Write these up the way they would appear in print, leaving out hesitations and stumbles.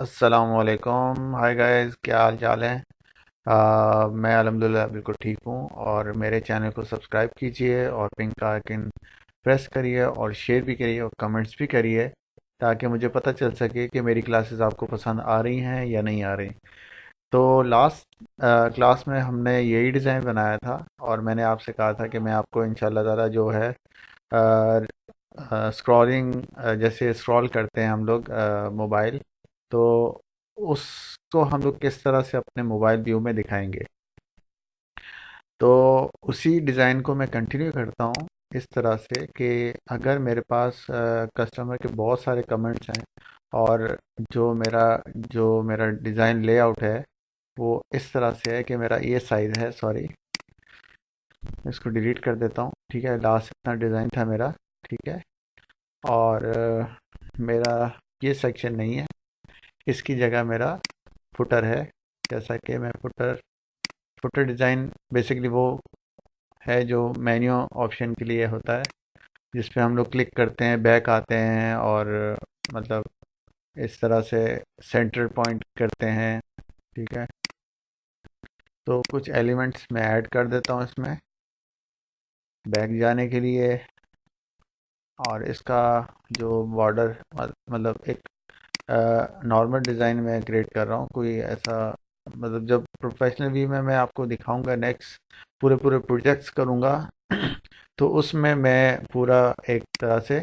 अस्सलामुअलैकुम। Hi guys, क्या हाल चाल है। मैं अल्हम्दुलिल्लाह बिल्कुल ठीक हूँ। और मेरे चैनल को सब्सक्राइब कीजिए और पिंक का आइकन प्रेस करिए और शेयर भी करिए और कमेंट्स भी करिए, ताकि मुझे पता चल सके कि मेरी क्लासेस आपको पसंद आ रही हैं या नहीं आ रही। तो लास्ट क्लास में हमने यही डिज़ाइन बनाया था और मैंने आपसे कहा था कि मैं आपको इंशाल्लाह ताला जो है स्क्रॉलिंग, जैसे स्क्रॉल करते हैं हम लोग मोबाइल, तो उसको हम लोग किस तरह से अपने मोबाइल व्यू में दिखाएंगे। तो उसी डिज़ाइन को मैं कंटिन्यू करता हूँ इस तरह से कि अगर मेरे पास कस्टमर के बहुत सारे कमेंट्स हैं और जो मेरा डिज़ाइन लेआउट है वो इस तरह से है कि मेरा ये साइज़ है, सॉरी इसको डिलीट कर देता हूँ। ठीक है, लास्ट इतना डिज़ाइन था मेरा। ठीक है। और मेरा ये सेक्शन नहीं है, इसकी जगह मेरा फुटर है। जैसा कि मैं फुटर डिज़ाइन बेसिकली वो है जो मेन्यू ऑप्शन के लिए होता है, जिस पे हम लोग क्लिक करते हैं, बैक आते हैं और मतलब इस तरह से सेंटर पॉइंट करते हैं। ठीक है। तो कुछ एलिमेंट्स मैं ऐड कर देता हूँ इसमें बैक जाने के लिए। और इसका जो बॉर्डर, मतलब एक नॉर्मल डिज़ाइन में क्रिएट कर रहा हूँ, कोई ऐसा मतलब जब प्रोफेशनल व्यू में मैं आपको दिखाऊंगा, नेक्स्ट पूरे पूरे प्रोजेक्ट्स करूँगा तो उसमें मैं पूरा एक तरह से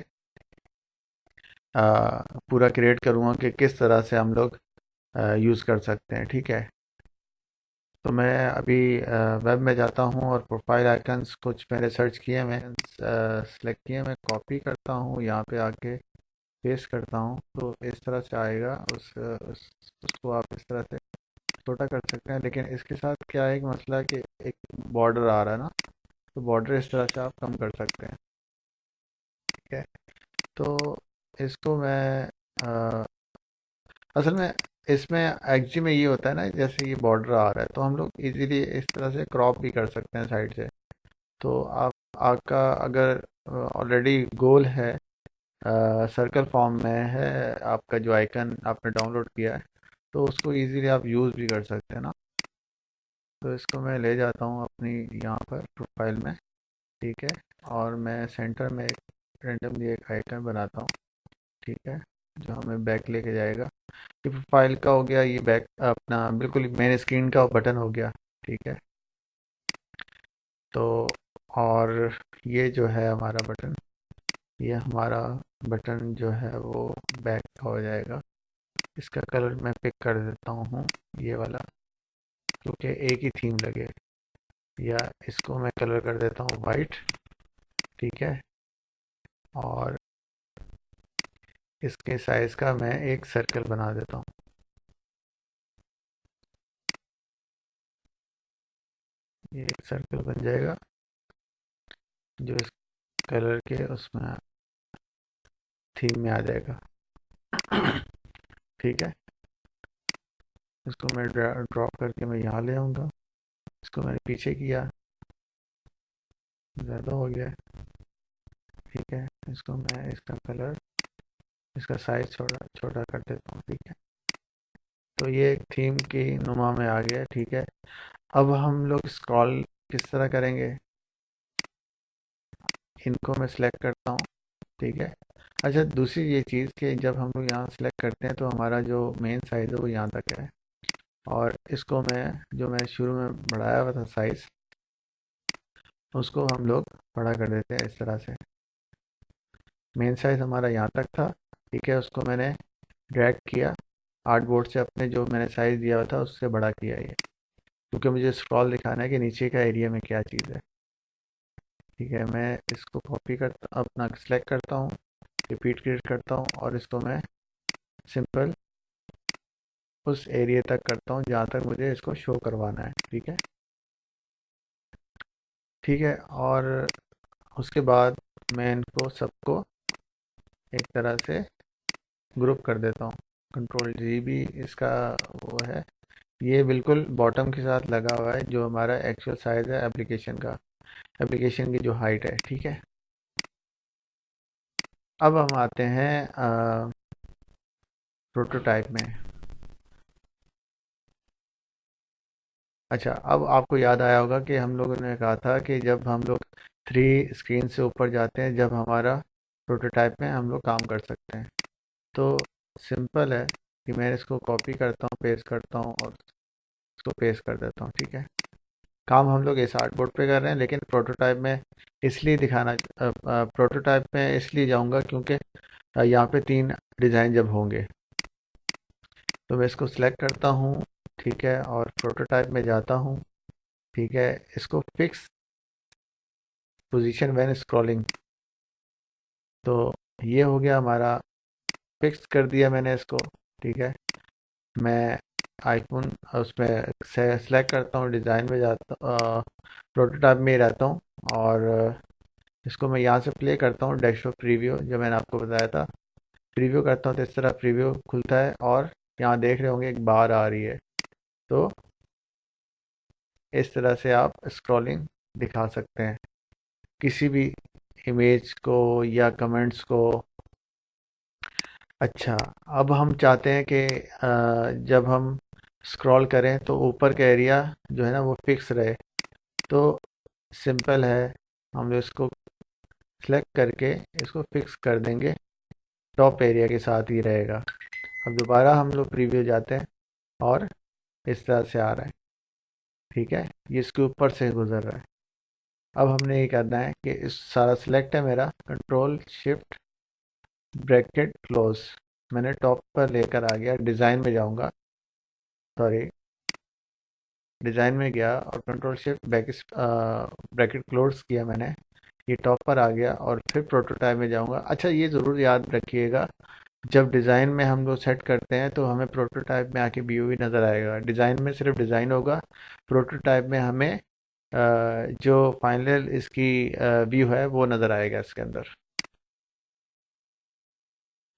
अ, पूरा क्रिएट करूँगा कि किस तरह से हम लोग यूज़ कर सकते हैं। ठीक है। तो मैं अभी वेब में जाता हूँ और प्रोफाइल आइकन्स कुछ मैंने सर्च किए, मैं सेलेक्ट किए, मैं कॉपी करता हूँ, यहाँ पे आके पेस्ट करता हूँ तो इस तरह से आएगा। उसको आप इस तरह से छोटा कर सकते हैं, लेकिन इसके साथ क्या है, एक मसला है कि एक बॉर्डर आ रहा है ना, तो बॉर्डर इस तरह से आप कम कर सकते हैं। ठीक है। तो इसको मैं असल में इसमें एक्चुअली में ये होता है ना, जैसे ये बॉर्डर आ रहा है तो हम लोग इजीली इस तरह से क्रॉप भी कर सकते हैं साइड से। तो आप आपका अगर ऑलरेडी गोल है, सर्कल फॉर्म में है, आपका जो आइकन आपने डाउनलोड किया है, तो उसको इजीली आप यूज़ भी कर सकते हैं ना। तो इसको मैं ले जाता हूँ अपनी यहाँ पर प्रोफाइल में। ठीक है। और मैं सेंटर में एक रेंडमली एक आइकन बनाता हूँ। ठीक है। जो हमें बैक लेके जाएगा। ये प्रोफाइल का हो गया, ये बैक अपना बिल्कुल मेन स्क्रीन का बटन हो गया। ठीक है। तो और ये जो है हमारा बटन, ये हमारा बटन जो है वो बैक का हो जाएगा। इसका कलर मैं पिक कर देता हूँ, ये वाला, क्योंकि एक ही थीम लगे। या इसको मैं कलर कर देता हूँ वाइट। ठीक है। और इसके साइज का मैं एक सर्कल बना देता हूँ। ये एक सर्कल बन जाएगा जो इस कलर के उसमें थीम में आ जाएगा। ठीक है। इसको मैं ड्रॉप करके मैं यहाँ ले आऊँगा। इसको मैंने पीछे किया, ज़्यादा हो गया। ठीक है। इसको मैं इसका कलर, इसका साइज छोटा छोटा कर देता हूँ। ठीक है। तो ये एक थीम की नुमा में आ गया। ठीक है। अब हम लोग स्क्रॉल किस तरह करेंगे, इनको मैं सिलेक्ट करता हूँ। ठीक है। अच्छा, दूसरी ये चीज़ कि जब हम लोग यहाँ सेलेक्ट करते हैं तो हमारा जो मेन साइज़ है वो यहाँ तक है। और इसको मैं, जो मैं शुरू में बढ़ाया हुआ था साइज़, उसको हम लोग बड़ा कर देते हैं इस तरह से। मेन साइज़ हमारा यहाँ तक था। ठीक है। उसको मैंने ड्रैग किया आर्टबोर्ड से, अपने जो मैंने साइज़ दिया हुआ था उससे बड़ा किया ये, क्योंकि मुझे स्क्रॉल दिखाना है कि नीचे का एरिया में क्या चीज़ है। ठीक है। मैं इसको कॉपी करता, अपना सेलेक्ट करता हूँ, रिपीट क्रिएट करता हूँ और इसको मैं सिंपल उस एरिया तक करता हूँ जहाँ तक मुझे इसको शो करवाना है। ठीक है। ठीक है। और उसके बाद मैं इनको सबको एक तरह से ग्रुप कर देता हूँ। कंट्रोल जी भी इसका वो है। ये बिल्कुल बॉटम के साथ लगा हुआ है जो हमारा एक्चुअल साइज़ है एप्लीकेशन का, एप्लीकेशन की जो हाइट है। ठीक है। अब हम आते हैं प्रोटोटाइप में। अच्छा, अब आपको याद आया होगा कि हम लोगों ने कहा था कि जब हम लोग थ्री स्क्रीन से ऊपर जाते हैं, जब हमारा प्रोटोटाइप में हम लोग काम कर सकते हैं। तो सिंपल है कि मैं इसको कॉपी करता हूँ, पेस्ट करता हूँ और इसको पेस्ट कर देता हूँ। ठीक है, काम हम लोग इस आर्टबोर्ड पे कर रहे हैं, लेकिन प्रोटोटाइप में इसलिए प्रोटोटाइप में इसलिए जाऊंगा क्योंकि यहाँ पे तीन डिज़ाइन जब होंगे, तो मैं इसको सिलेक्ट करता हूँ। ठीक है, और प्रोटोटाइप में जाता हूँ। ठीक है, इसको फिक्स पोजीशन व्हेन स्क्रॉलिंग, तो ये हो गया हमारा, फिक्स कर दिया मैंने इसको। ठीक है, मैं आइकन उसमें से सेलेक्ट करता हूँ, डिज़ाइन में जाता, प्रोटोटाइप में ही रहता हूँ, और इसको मैं यहाँ से प्ले करता हूँ, डैशबोर्ड प्रीव्यू जो मैंने आपको बताया था। प्रीव्यू करता हूँ तो इस तरह प्रीव्यू खुलता है, और यहाँ देख रहे होंगे एक बार आ रही है। तो इस तरह से आप स्क्रॉलिंग दिखा सकते हैं किसी भी इमेज को या कमेंट्स को। अच्छा, अब हम चाहते हैं कि जब हम स्क्रॉल करें तो ऊपर का एरिया जो है ना वो फिक्स रहे। तो सिंपल है, हम लोग इसको सेलेक्ट करके इसको फिक्स कर देंगे, टॉप एरिया के साथ ही रहेगा। अब दोबारा हम लोग प्रीव्यू जाते हैं और इस तरह से आ रहा है। ठीक है, ये इसके ऊपर से गुजर रहा है। अब हमने ये करना है कि इस सारा सिलेक्ट है मेरा, कंट्रोल शिफ्ट ब्रैकेट क्लोज, मैंने टॉप पर लेकर आ गया, डिज़ाइन में जाऊंगा, सॉरी, डिज़ाइन में गया और कंट्रोल शिफ्ट ब्रैकेट क्लोज किया मैंने, ये टॉप पर आ गया, और फिर प्रोटोटाइप में जाऊंगा। अच्छा, ये ज़रूर याद रखिएगा, जब डिज़ाइन में हम लोग सेट करते हैं तो हमें प्रोटोटाइप में आके व्यू भी नज़र आएगा। डिज़ाइन में सिर्फ डिज़ाइन होगा, प्रोटोटाइप में हमें जो फाइनल इसकी व्यू है वो नज़र आएगा इसके अंदर।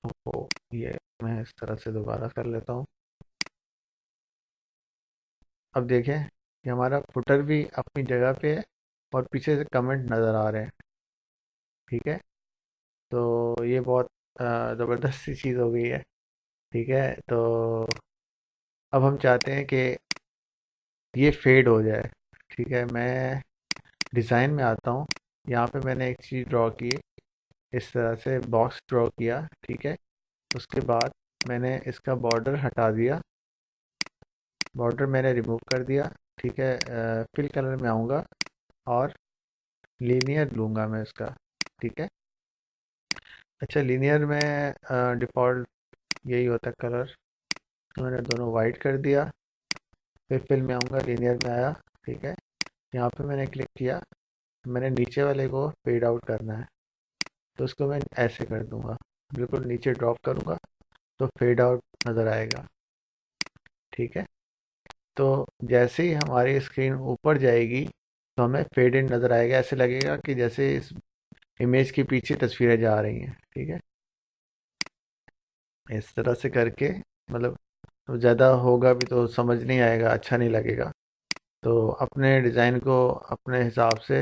तो ये मैं इस तरह से दोबारा कर लेता हूँ। अब देखें कि हमारा फुटर भी अपनी जगह पे है और पीछे से कमेंट नज़र आ रहे हैं। ठीक है, तो ये बहुत ज़बरदस्त सी चीज़ हो गई है। ठीक है, तो अब हम चाहते हैं कि ये फेड हो जाए। ठीक है, मैं डिज़ाइन में आता हूँ, यहाँ पे मैंने एक चीज़ ड्रॉ की, इस तरह से बॉक्स ड्रॉ किया। ठीक है, उसके बाद मैंने इसका बॉर्डर हटा दिया, बॉर्डर मैंने रिमूव कर दिया। ठीक है, फिल कलर में आऊँगा और लीनियर लूँगा मैं इसका। ठीक है, अच्छा, लीनियर में डिफ़ॉल्ट यही होता है कलर, तो मैंने दोनों वाइट कर दिया। फिर फिल में आऊँगा, लीनियर में आया। ठीक है, यहाँ पे मैंने क्लिक किया, मैंने नीचे वाले को फेड आउट करना है, तो उसको मैं ऐसे कर दूंगा, बिल्कुल नीचे ड्रॉप करूँगा तो फेड आउट नज़र आएगा। ठीक है, तो जैसे ही हमारी स्क्रीन ऊपर जाएगी तो हमें फेड इन नज़र आएगा, ऐसे लगेगा कि जैसे इस इमेज के पीछे तस्वीरें जा रही हैं। ठीक है, इस तरह से करके, मतलब ज़्यादा होगा भी तो समझ नहीं आएगा, अच्छा नहीं लगेगा। तो अपने डिज़ाइन को अपने हिसाब से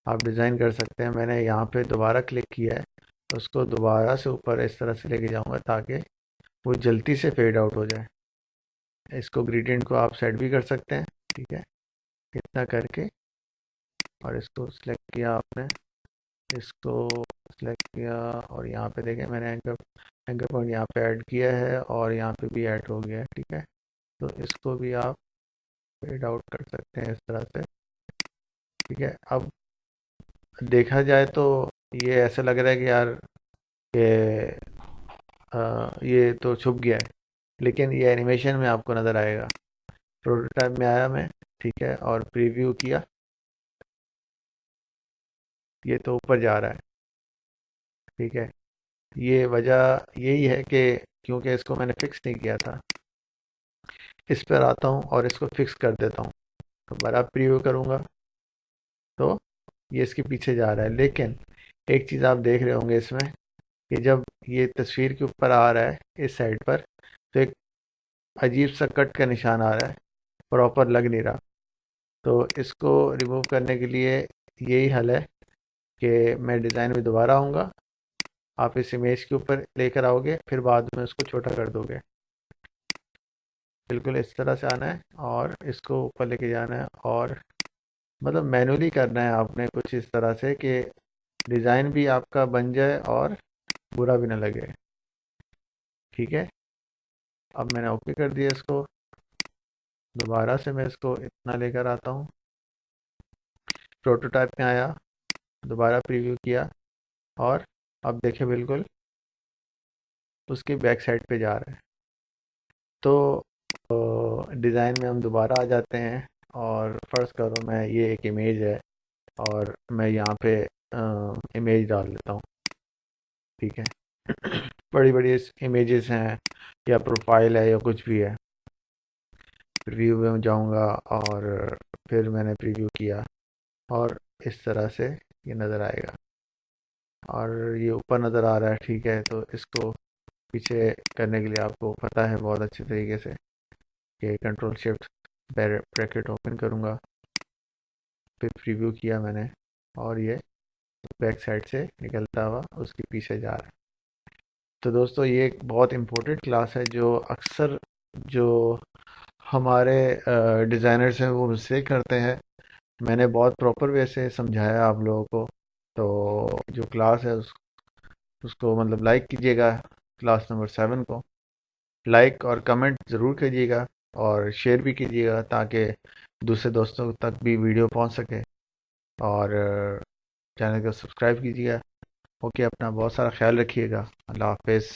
आप डिज़ाइन कर सकते हैं। मैंने यहाँ पे दोबारा क्लिक किया है, उसको दोबारा से ऊपर इस तरह से लेके जाऊँगा ताकि वो जल्दी से फेड आउट हो जाए। इसको ग्रेडियंट को आप सेट भी कर सकते हैं। ठीक है, इतना करके, और इसको सिलेक्ट किया आपने, इसको सिलेक्ट किया, और यहाँ पे देखें मैंने एंकर एंकर पॉइंट यहाँ पे ऐड किया है और यहाँ पे भी ऐड हो गया है। ठीक है, तो इसको भी आप फेड आउट कर सकते हैं इस तरह से। ठीक है, अब देखा जाए तो ये ऐसा लग रहा है कि यार ये ये तो छुप गया है, लेकिन ये एनिमेशन में आपको नज़र आएगा। प्रोटोटाइप में आया मैं, ठीक है, और प्रीव्यू किया, ये तो ऊपर जा रहा है। ठीक है, ये वजह यही है कि क्योंकि इसको मैंने फिक्स नहीं किया था। इस पर आता हूँ और इसको फिक्स कर देता हूँ, दोबारा प्रीव्यू करूँगा तो ये इसके पीछे जा रहा है। लेकिन एक चीज़ आप देख रहे होंगे इसमें कि जब ये तस्वीर के ऊपर आ रहा है इस साइड पर, तो एक अजीब सा कट का निशान आ रहा है, प्रॉपर लग नहीं रहा। तो इसको रिमूव करने के लिए यही हल है कि मैं डिज़ाइन में दोबारा आऊँगा, आप इस इमेज के ऊपर लेकर आओगे, फिर बाद में उसको छोटा कर दोगे। बिल्कुल इस तरह से आना है और इसको ऊपर लेके जाना है, और मतलब मैनुअली करना है आपने कुछ इस तरह से कि डिज़ाइन भी आपका बन जाए और बुरा भी ना लगे। ठीक है, अब मैंने ओके कर दिया इसको। दोबारा से मैं इसको इतना लेकर आता हूँ, प्रोटोटाइप में आया, दोबारा प्रीव्यू किया, और अब देखें बिल्कुल उसकी बैक साइड पे जा रहा है। तो डिज़ाइन में हम दोबारा आ जाते हैं, और फ़र्ज़ करो मैं ये एक इमेज है और मैं यहाँ पे इमेज डाल देता हूँ। ठीक है, बड़ी बड़ी इमेजेस हैं या प्रोफाइल है या कुछ भी है। प्रीव्यू में जाऊँगा और फिर मैंने प्रीव्यू किया, और इस तरह से ये नज़र आएगा, और ये ऊपर नज़र आ रहा है। ठीक है, तो इसको पीछे करने के लिए आपको पता है बहुत अच्छे तरीके से कि कंट्रोल शिफ्ट ब्रैकेट ओपन करूँगा, फिर प्रीव्यू किया मैंने, और ये बैक साइड से निकलता हुआ उसके पीछे जा रहा है। तो दोस्तों ये एक बहुत इम्पोर्टेंट क्लास है जो अक्सर जो हमारे डिज़ाइनर्स हैं वो मिस्टेक करते हैं। मैंने बहुत प्रॉपर वे से समझाया आप लोगों को। तो जो क्लास है उसको मतलब लाइक कीजिएगा, क्लास नंबर 7 को लाइक और कमेंट ज़रूर कीजिएगा, और शेयर भी कीजिएगा ताकि दूसरे दोस्तों तक भी वीडियो पहुंच सके, और चैनल को सब्सक्राइब कीजिएगा। ओके, अपना बहुत सारा ख्याल रखिएगा। अल्लाह हाफिज़।